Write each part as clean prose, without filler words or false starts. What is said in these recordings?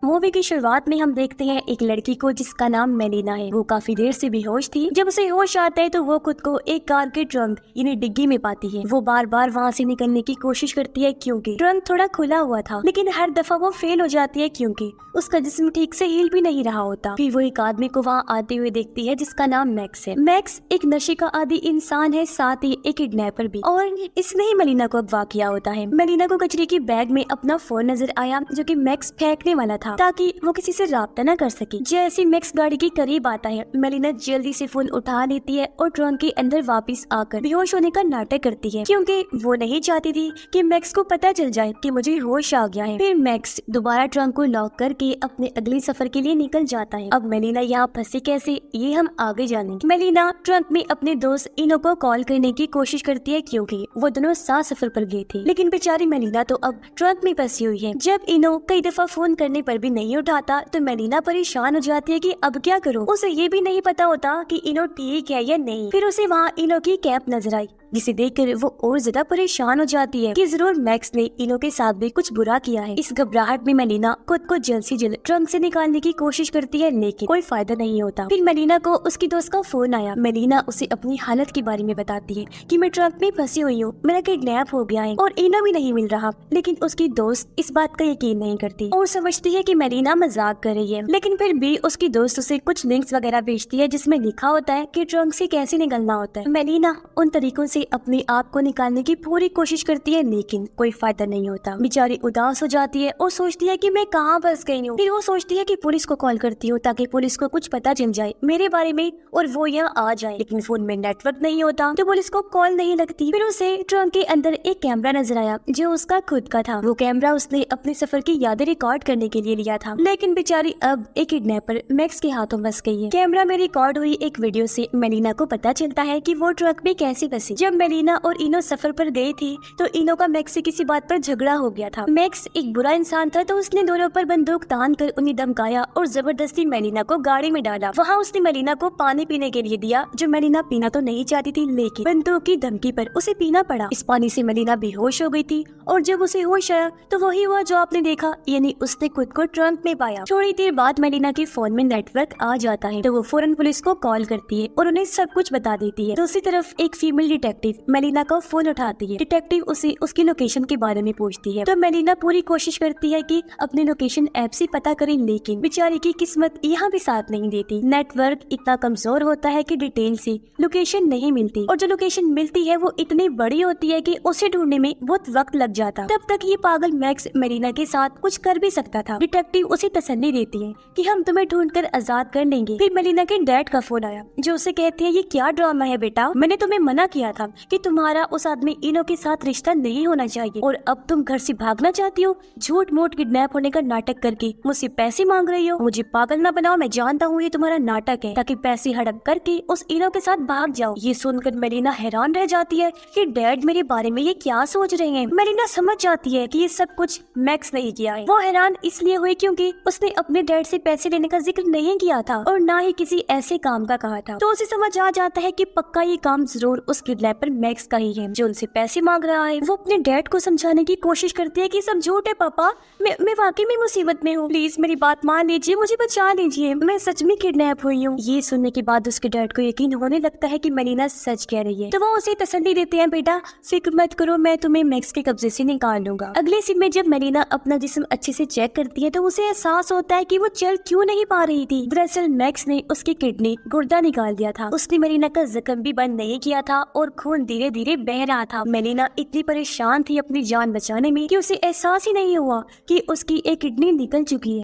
Movie की शुरुआत में हम देखते हैं एक लड़की को जिसका नाम मेलिना है। वो काफी देर से बेहोश थी। जब उसे होश आता है तो वो खुद को एक कार के ट्रंक यानी डिग्गी में पाती है। वो बार बार वहाँ से निकलने की कोशिश करती है क्योंकि ट्रंक थोड़ा खुला हुआ था, लेकिन हर दफा वो फेल हो जाती है क्योंकि उसका जिस्म ठीक से हिल भी नहीं रहा होता। फिर वो एक आदमी को वहाँ आते हुए देखती है जिसका नाम मैक्स है। मैक्स एक नशे का आदी इंसान है, साथ ही एक किडनैपर भी। और इसमें ही मेलिना को अगवा किया होता है। मेलिना को कचरे की बैग में अपना फोन नजर आया जो कि मैक्स फेंकने वाला था ताकि वो किसी से राब्ता न कर सके। जैसे मैक्स गाड़ी के करीब आता है, मेलिना जल्दी से फोन उठा लेती है और ट्रंक के अंदर वापस आकर बेहोश होने का नाटक करती है क्योंकि वो नहीं चाहती थी कि मैक्स को पता चल जाए कि मुझे होश आ गया है। फिर मैक्स दोबारा ट्रंक को लॉक करके अपने अगले सफर के लिए निकल जाता है। अब मेलिना यहाँ फंसी कैसे, ये हम आगे जानेंगे। मेलिना ट्रंक में अपने दोस्त इनो को कॉल करने की कोशिश करती है क्योंकि वो दोनों साथ सफर पर गए थे, लेकिन बेचारी मेलिना तो अब ट्रंक में फंसी हुई है। जब इनो कई दफा फोन करने पर भी नहीं उठाता तो मेलिना परेशान हो जाती है कि अब क्या करूं। उसे ये भी नहीं पता होता कि इनो ठीक है या नहीं। फिर उसे वहाँ इनो की कैप नजर आई जिसे देखकर वो और ज्यादा परेशान हो जाती है कि जरूर मैक्स ने इनो के साथ भी कुछ बुरा किया है। इस घबराहट में मेलिना खुद को जल्द से जल्द ट्रंक से निकालने की कोशिश करती है, लेकिन कोई फायदा नहीं होता। फिर मेलिना को उसकी दोस्त का फोन आया। मेलिना उसे अपनी हालत के बारे में बताती है कि मैं ट्रंक में फंसी हुई हूँ, मेरा किडनैप हो गया है और इनो भी नहीं मिल रहा। लेकिन उसकी दोस्त इस बात का यकीन नहीं करती और समझती है कि मेलिना मजाक कर रही है। लेकिन फिर भी उसकी दोस्त उसे कुछ लिंक्स वगैरह भेजती है जिसमें लिखा होता है कि ट्रंक से कैसे निकलना होता है। मेलिना उन तरीकों से अपने आप को निकालने की पूरी कोशिश करती है, लेकिन कोई फायदा नहीं होता। बेचारी उदास हो जाती है और सोचती है कि मैं कहाँ फंस गई हूँ। फिर वो सोचती है कि पुलिस को कॉल करती हूँ ताकि पुलिस को कुछ पता चल जाए मेरे बारे में और वो यहाँ आ जाए। लेकिन फोन में नेटवर्क नहीं होता तो पुलिस को कॉल नहीं लगती। फिर उसे ट्रंक के अंदर एक कैमरा नजर आया जो उसका खुद का था। वो कैमरा उसने अपने सफर की यादें रिकॉर्ड करने के लिए लिया था, लेकिन बेचारी अब एक किडनैपर मैक्स के हाथों फंस गई है। कैमरा में रिकॉर्ड हुई एक वीडियो से मेलिना को पता चलता है कि वो ट्रक में कैसे फंसी। जब मेलिना और इनो सफर पर गई थी तो इनो का मैक्स से किसी बात पर झगड़ा हो गया था। मैक्स एक बुरा इंसान था तो उसने दोनों पर बंदूक तान कर उन्हें धमकाया और जबरदस्ती मेलिना को गाड़ी में डाला। वहाँ उसने मेलिना को पानी पीने के लिए दिया जो मेलिना पीना तो नहीं चाहती थी, लेकिन बंदूक की धमकी पर उसे पीना पड़ा। इस पानी से मेलिना बेहोश हो गई थी और जब उसे होश आया तो वही हुआ जो आपने देखा, यानी उसने खुद को ट्रंक में पाया। थोड़ी देर बाद मेलिना के फोन में नेटवर्क आ जाता है तो वो फौरन पुलिस को कॉल करती है और उन्हें सब कुछ बता देती है। दूसरी तरफ एक फीमेल डिटेक्टिव मेलिना का फोन उठाती है। डिटेक्टिव उसे उसकी लोकेशन के बारे में पूछती है तो मेलिना पूरी कोशिश करती है कि अपने लोकेशन ऐप से पता करे, लेकिन बेचारी की किस्मत यहाँ भी साथ नहीं देती। नेटवर्क इतना कमजोर होता है कि डिटेल से लोकेशन नहीं मिलती और जो लोकेशन मिलती है वो इतनी बड़ी होती है कि उसे ढूंढने में बहुत वक्त लग जाता। तब तक ये पागल मैक्स मेलिना के साथ कुछ कर भी सकता था। डिटेक्टिव उसे तसल्ली देती है कि हम तुम्हें ढूंढकर आजाद कर लेंगे। फिर मेलिना के डैड का फोन आया जो उसे कहते हैं ये क्या ड्रामा है बेटा, मैंने तुम्हें मना किया था कि तुम्हारा उस आदमी इनो के साथ रिश्ता नहीं होना चाहिए और अब तुम घर से भागना चाहती हो। झूठ मूठ किडनैप होने का नाटक करके मुझसे पैसे मांग रही हो। मुझे पागल ना बनाओ, मैं जानता हूँ ये तुम्हारा नाटक है ताकि पैसे हड़प करके उस इनो के साथ भाग जाओ। ये सुनकर मेलिना हैरान रह जाती है कि डैड मेरे बारे में ये क्या सोच रहे हैं। मेलिना समझ जाती है कि ये सब कुछ मैक्स ने किया है। वो हैरान इसलिए हुई क्योंकि उसने अपने डैड से पैसे लेने का जिक्र नहीं किया था और ना ही किसी ऐसे काम का कहा था। तो उसे समझ आ जाता है कि पक्का ये काम जरूर उस किडनैपर मैक्स का ही है जो उनसे पैसे मांग रहा है। वो अपने डैड को समझाने की कोशिश करती है कि सब झूठ है पापा, मैं वाकई में मुसीबत में हूँ, प्लीज मेरी बात मान लीजिए, मुझे बचा लीजिए, मैं सच में किडनैप हुई हूँ। ये सुनने के बाद उसके डैड को यकीन होने लगता है कि मेलिना सच कह रही है तो वो उसे तसल्ली देते हैं, बेटा फिक्र मत करो, मैं तुम्हें मैक्स के कब्जे से निकाल लूंगा। अगले सीन में जब मेलिना अपना जिस्म अच्छे से चेक करती है तो उसे एहसास होता है कि वो चल क्यों नहीं पा रही थी। दरअसल मैक्स ने उसकी किडनी गुर्दा निकाल दिया था। उसने मेलिना का जख्म भी बंद नहीं किया था और खून धीरे धीरे बह रहा था। मेलिना इतनी परेशान थी अपनी जान बचाने में कि उसे एहसास ही नहीं हुआ कि उसकी एक किडनी निकल चुकी है।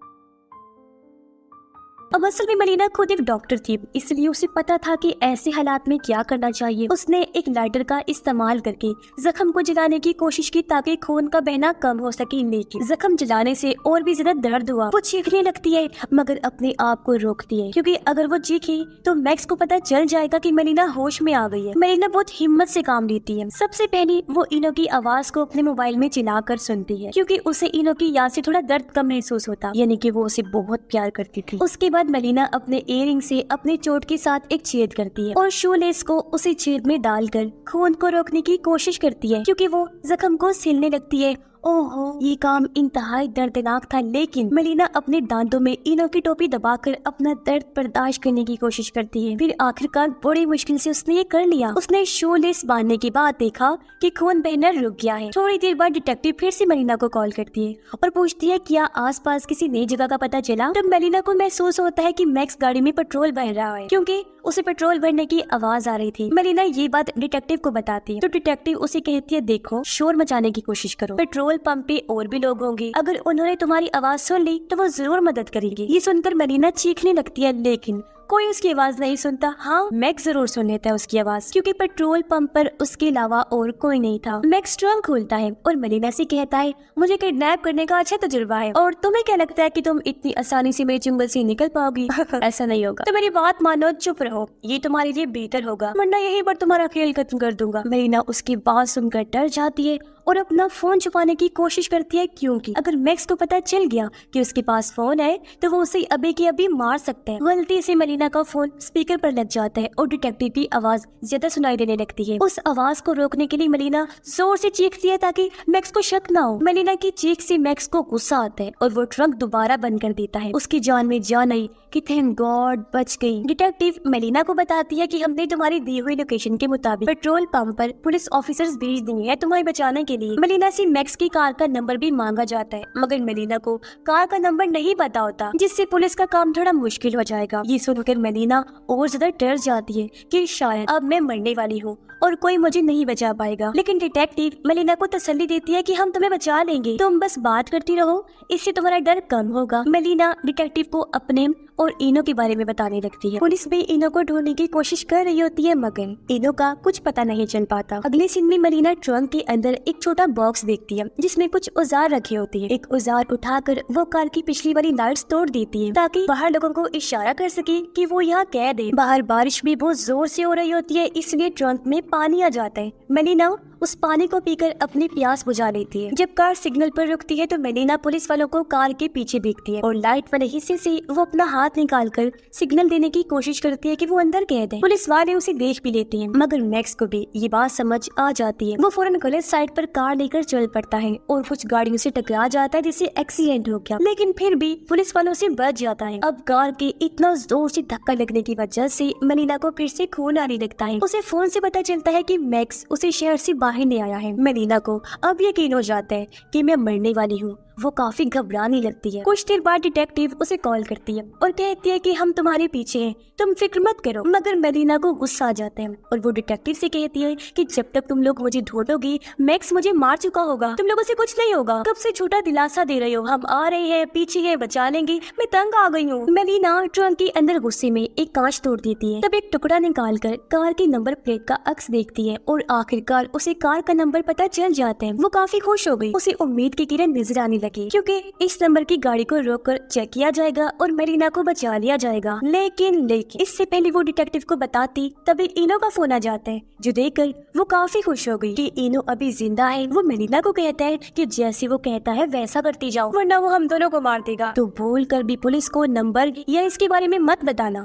अब असल में मेलिना खुद एक डॉक्टर थी, इसलिए उसे पता था कि ऐसे हालात में क्या करना चाहिए। उसने एक लाइटर का इस्तेमाल करके जख्म को जलाने की कोशिश की ताकि खून का बहना कम हो सके, लेकिन जख्म जलाने से और भी ज्यादा दर्द हुआ। वो चीखने लगती है मगर अपने आप को रोकती है क्योंकि अगर वो चीखी तो मैक्स को पता चल जाएगा कि मेलिना होश में आ गई है। मेलिना बहुत हिम्मत से काम लेती है। सबसे पहले वो इनो की आवाज को अपने मोबाइल में चिल्लाकर सुनती है क्योंकि उसे इनो की याद से थोड़ा दर्द कम महसूस होता, यानी कि वो उसे बहुत प्यार करती थी। उसके बाद मेलिना अपने इयररिंग से अपने चोट के साथ एक छेद करती है और शूलेस को उसी छेद में डालकर खून को रोकने की कोशिश करती है क्योंकि वो जख्म को सिलने लगती है ओहो, ये काम इंतहाई दर्दनाक था, लेकिन मेलिना अपने दांतों में इनो की टोपी दबाकर अपना दर्द बर्दाश्त करने की कोशिश करती है। फिर आखिरकार बड़ी मुश्किल से उसने ये कर लिया। उसने शोलेस बांधने के बाद देखा कि खून बहना रुक गया है। थोड़ी देर बाद डिटेक्टिव फिर से मेलिना को कॉल करती है और पूछती है क्या आसपास किसी नई जगह का पता चला। तब मेलिना को महसूस होता है कि मैक्स गाड़ी में पेट्रोल भर रहा है, क्योंकि उसे पेट्रोल भरने की आवाज आ रही थी। मेलिना ये बात डिटेक्टिव को बताती है तो डिटेक्टिव उसे कहती है देखो, शोर मचाने की कोशिश करो, पेट्रोल पंप पे और भी लोग होंगे, अगर उन्होंने तुम्हारी आवाज सुन ली तो वो जरूर मदद करेंगे। ये सुनकर मेलिना चीखने लगती है, लेकिन कोई उसकी आवाज नहीं सुनता। हाँ, मैक्स जरूर सुन लेता है उसकी आवाज, क्योंकि पेट्रोल पंप पर उसके अलावा और कोई नहीं था। मैक्स ट्रंक खोलता है और मेलिना से कहता है मुझे किडनैप करने का अच्छा तजुर्बा है, और तुम्हें क्या लगता है कि तुम इतनी आसानी से मेरे चुंगल से निकल पाओगी? ऐसा नहीं होगा, तो मेरी बात मानो, चुप रहो, ये तुम्हारे लिए बेहतर होगा, वरना यहीं पर तुम्हारा खेल खत्म कर दूंगा। मेलिना उसकी बात सुनकर डर जाती है और अपना फोन छुपाने की कोशिश करती है, क्योंकि अगर मैक्स को पता चल गया कि उसके पास फोन है तो वो उसे अभी के अभी मार सकते हैं। गलती से मेलिना का फोन स्पीकर पर लग जाता है और डिटेक्टिव की आवाज ज्यादा सुनाई देने लगती है। उस आवाज को रोकने के लिए मेलिना जोर से चीखती है ताकि मैक्स को शक ना हो। मेलिना की चीख से मैक्स को गुस्सा आता है और वो ट्रंक दोबारा बंद कर देता है। उसकी जान में जान आई कि थैंक गॉड बच गई। डिटेक्टिव मेलिना को बताती है कि हमने तुम्हारी दी हुई लोकेशन के मुताबिक पेट्रोल पंप पर पुलिस ऑफिसर्स भेज दिए हैं तुम्हें बचाने के लिए। मेलिना से मैक्स की कार का नंबर भी मांगा जाता है, मगर मेलिना को कार का नंबर नहीं पता होता, जिससे पुलिस का काम थोड़ा मुश्किल हो जाएगा। ये सुनकर मेलिना और ज्यादा डर जाती है कि शायद अब मैं मरने वाली हूँ और कोई मुझे नहीं बचा पाएगा। लेकिन डिटेक्टिव मेलिना को तसल्ली देती है कि हम तुम्हें बचा लेंगे, तुम बस बात करती रहो, इससे तुम्हारा डर कम होगा। मेलिना डिटेक्टिव को अपने और इनो के बारे में बताने लगती है। पुलिस भी इनो को ढूंढने की कोशिश कर रही होती है, मगर इनो का कुछ पता नहीं चल पाता। अगले सीन में मेलिना ट्रंक के अंदर एक छोटा बॉक्स देखती है जिसमें कुछ औजार रखे होते हैं। एक औजार उठाकर वो कार की पिछली वाली लाइट्स तोड़ देती है ताकि बाहर लोगों को इशारा कर सके कि वो यहाँ कैद है। बाहर बारिश भी बहुत जोर से हो रही होती है, इसलिए ट्रंक में पानी आ जाता है। मेलिना उस पानी को पीकर अपनी प्यास बुझा लेती है। जब कार सिग्नल पर रुकती है तो मेलिना पुलिस वालों को कार के पीछे देखती है और लाइट वाले हिस्से से वो अपना हाथ निकालकर सिग्नल देने की कोशिश करती है कि वो अंदर कैद है। पुलिस वाले उसे देख भी लेते हैं, मगर मैक्स को भी ये बात समझ आ जाती है। वो फौरन गलत साइड पर कार लेकर चल पड़ता है और कुछ गाड़ियों से टकरा जाता है जिससे एक्सीडेंट हो गया, लेकिन फिर भी पुलिस वालों से बच जाता है। अब कार के इतना जोर से धक्का लगने की वजह से मेलिना को फिर से खून आने लगता है। उसे फोन से पता चलता है कि मैक्स उसे शहर से बाहर नहीं आया है। मेलिना को अब यकीन हो जाता है कि मैं मरने वाली हूँ। वो काफी घबराने लगती है। कुछ देर बाद डिटेक्टिव उसे कॉल करती है और कहती है कि हम तुम्हारे पीछे हैं, तुम फिक्र मत करो। मगर मेलिना को गुस्सा आ जाता है और वो डिटेक्टिव से कहती है कि जब तक तुम लोग मुझे ढूंढोगी मैक्स मुझे मार चुका होगा, तुम लोगों से कुछ नहीं होगा। कब से छोटा दिलासा दे रहे हो, हम आ रहे हैं, पीछे है, बचा लेंगे, मैं तंग आ गई हूँ। मेलिना ट्रंक के अंदर गुस्से में एक कांच तोड़ देती है, तब एक टुकड़ा निकाल कर कार की नंबर प्लेट का अक्स देखती है और आखिरकार उसे कार का नंबर पता चल जाता है। वो काफी खुश हो गई। उसे उम्मीद की किरण नजर आने लगी, क्योंकि इस नंबर की गाड़ी को रोककर चेक किया जाएगा और मेलिना को बचा लिया जाएगा। लेकिन इससे पहले वो डिटेक्टिव को बताती तभी इनो का फोन आ जाता है, जो देखकर वो काफी खुश हो गई कि इनो अभी जिंदा है। वो मेलिना को कहता है कि जैसे वो कहता है वैसा करती जाओ, वरना वो हम दोनों को मार देगा, तो भूल कर भी पुलिस को नंबर या इसके बारे में मत बताना।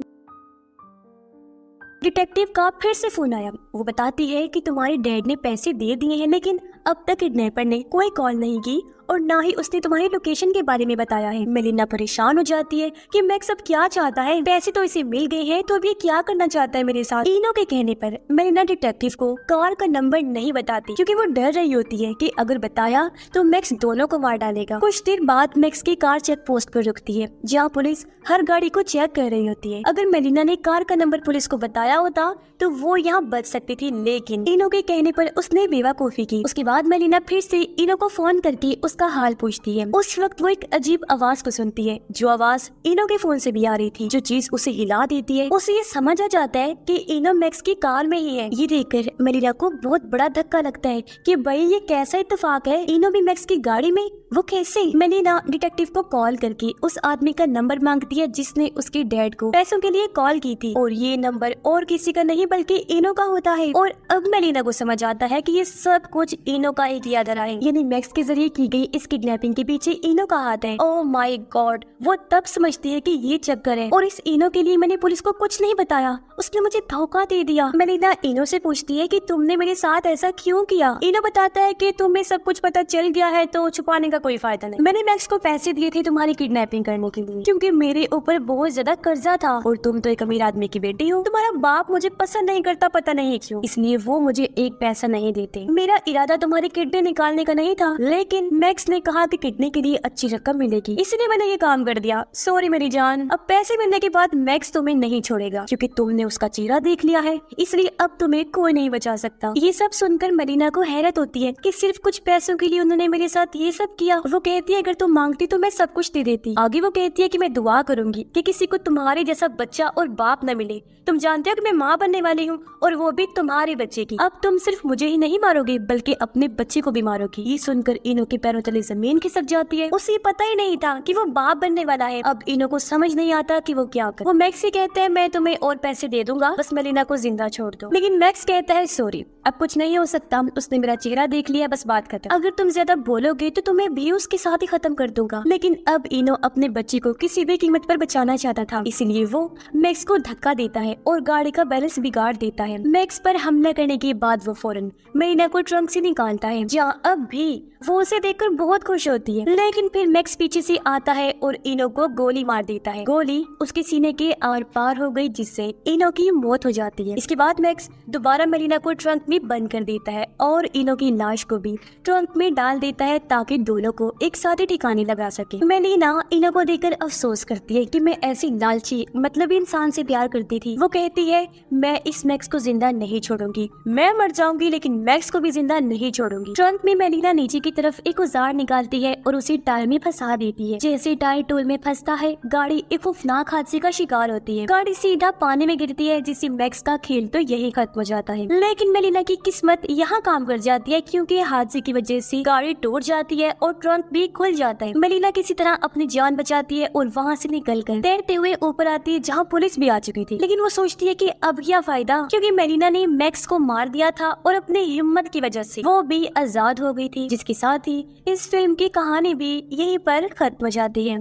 डिटेक्टिव का फिर से फोन आया। वो बताती है कि तुम्हारे डैड ने पैसे दे दिए हैं, लेकिन अब तक किडनैपर ने कोई कॉल नहीं की और ना ही उसने तुम्हारी लोकेशन के बारे में बताया है। मेलिना परेशान हो जाती है कि मैक्स अब क्या चाहता है, पैसे तो इसे मिल गए हैं तो अब ये क्या करना चाहता है मेरे साथ। इनो के कहने पर मेलिना डिटेक्टिव को कार का नंबर नहीं बताती, क्योंकि वो डर रही होती है कि अगर बताया तो मैक्स दोनों को मार डालेगा। कुछ देर बाद मैक्स की कार चेक पोस्ट पर रुकती है, जहाँ पुलिस हर गाड़ी को चेक कर रही होती है। अगर मेलिना ने कार का नंबर पुलिस को बताया होता तो वो यहाँ बच सकती थी, लेकिन इनो के कहने पर उसने बेवकूफी की। उसके बाद मेलिना फिर से इनो को फोन करके उसका हाल पूछती है। उस वक्त वो एक अजीब आवाज को सुनती है, जो आवाज इनो के फोन से भी आ रही थी, जो चीज उसे हिला देती है। उसे ये समझ आ जाता है कि इनो मैक्स की कार में ही है। ये देखकर मेलिना को बहुत बड़ा धक्का लगता है कि भाई ये कैसा इत्तेफाक है, इनो भी मैक्स की गाड़ी में, वो कैसे। मेलिना डिटेक्टिव को कॉल करके उस आदमी का नंबर मांगती है जिसने उसके डैड को पैसों के लिए कॉल की थी, और ये नंबर और किसी का नहीं बल्कि इनो का होता है। और अब मेलिना को समझ आता है कि ये सब कुछ इनो का एक यादरा है, यानी मैक्स के जरिए की गई इस किडनैपिंग के पीछे इनो का हाथ है। ओह माय गॉड, वो तब समझती है कि ये चक्कर है और इस इनो के लिए मैंने पुलिस को कुछ नहीं बताया, उसने मुझे धोखा दे दिया। मेलिना इनो से पूछती है कि तुमने मेरे साथ ऐसा क्यों किया। इनो बताता है कि तुम्हें सब कुछ पता चल गया है तो छुपाने का कोई फायदा नहीं। मैंने मैक्स को पैसे दिए थे तुम्हारी किडनैपिंग करने के लिए क्योंकि मेरे ऊपर बहुत ज्यादा कर्जा था और तुम तो एक अमीर आदमी की बेटी हो। तुम्हारा बाप मुझे पसंद नहीं करता, पता नहीं क्यों, इसलिए वो मुझे एक पैसा नहीं देते। मेरा इरादा तुम्हारी किडनी निकालने का नहीं था, लेकिन मैक्स ने कहा कि किडनी के लिए अच्छी रकम मिलेगी, इसलिए मैंने ये काम कर दिया। सॉरी मेरी जान। अब पैसे मिलने के बाद मैक्स तुम्हें नहीं छोड़ेगा क्योंकि तुमने उसका चेहरा देख लिया है, इसलिए अब तुम्हें कोई नहीं बचा सकता। ये सब सुनकर मेलिना को हैरत होती है कि सिर्फ कुछ पैसों के लिए उन्होंने मेरे साथ ये सब किया। वो कहती है अगर तुम मांगती तो मैं सब कुछ दे देती। आगे वो कहती है कि मैं दुआ करूंगी कि किसी को तुम्हारे जैसा बच्चा और बाप न मिले। तुम जानते हो कि मैं माँ बनने वाली हूँ और वो भी तुम्हारे बच्चे की। अब तुम सिर्फ मुझे ही नहीं मारोगे बल्कि अपने बच्चे को भी मारोगी। ये सुनकर इनो के पैरों तले जमीन खिसक जाती है। उसे पता ही नहीं था कि वो बाप बनने वाला है। अब इनो को समझ नहीं आता कि वो क्या करे। वो मैक्स से कहता है मैं तुम्हें और पैसे दे दूंगा, बस मेलिना को जिंदा छोड़ दो। लेकिन मैक्स कहता है सॉरी, अब कुछ नहीं हो सकता, उसने मेरा चेहरा देख लिया, बस बात खत्म। अगर तुम ज्यादा बोलोगे तो तुम्हें भी उसके साथ ही खत्म कर दूंगा। लेकिन अब इनो अपने बच्चे को किसी भी कीमत पर बचाना चाहता था, इसलिए वो मैक्स को धक्का देता है और गाड़ी का बैलेंस बिगाड़ देता है। मैक्स पर हमला करने के बाद वो फौरन मेलिना को ट्रंक से निकालता है, जहाँ अब भी वो उसे देखकर बहुत खुश होती है। लेकिन फिर मैक्स पीछे से आता है और इनो को गोली मार देता है। गोली उसके सीने के आर पार हो गई, जिससे इनो की मौत हो जाती है। इसके बाद मैक्स दोबारा मेलिना को ट्रंक में बंद कर देता है और इनो की लाश को भी ट्रंक में डाल देता है ताकि दोनों को एक साथ ही ठिकाने लगा सके। मेलिना इनो को देखकर अफसोस करती है कि मैं ऐसी लालची मतलब इंसान से प्यार करती थी। वो कहती है मैं इस मैक्स को जिंदा नहीं छोड़ूंगी, मैं मर जाऊंगी लेकिन मैक्स को भी जिंदा नहीं छोड़ूंगी। ट्रंक में मेलिना नीचे की तरफ एक औजार निकालती है और उसे टायर में फंसा देती है। जैसे टायर टूल में फंसता है, गाड़ी एक खौफनाक हादसे का शिकार होती है। गाड़ी सीधा पानी में गिरती है, जिससे मैक्स का खेल तो यही खत्म हो जाता है। लेकिन मेलिना की किस्मत यहाँ काम कर जाती है क्योंकि हादसे की वजह से गाड़ी टूट जाती है और ट्रंक भी खुल जाता है। मेलिना किसी तरह अपनी जान बचाती है और वहाँ से निकलकर तैरते हुए ऊपर आती है जहाँ पुलिस भी आ चुकी थी। लेकिन वो सोचती है कि अब क्या फायदा, क्योंकि मेलिना ने मैक्स को मार दिया था और अपनी हिम्मत की वजह से वो भी आजाद हो गई थी। जिसके साथ ही इस फिल्म की कहानी भी यहीं पर खत्म हो जाती है।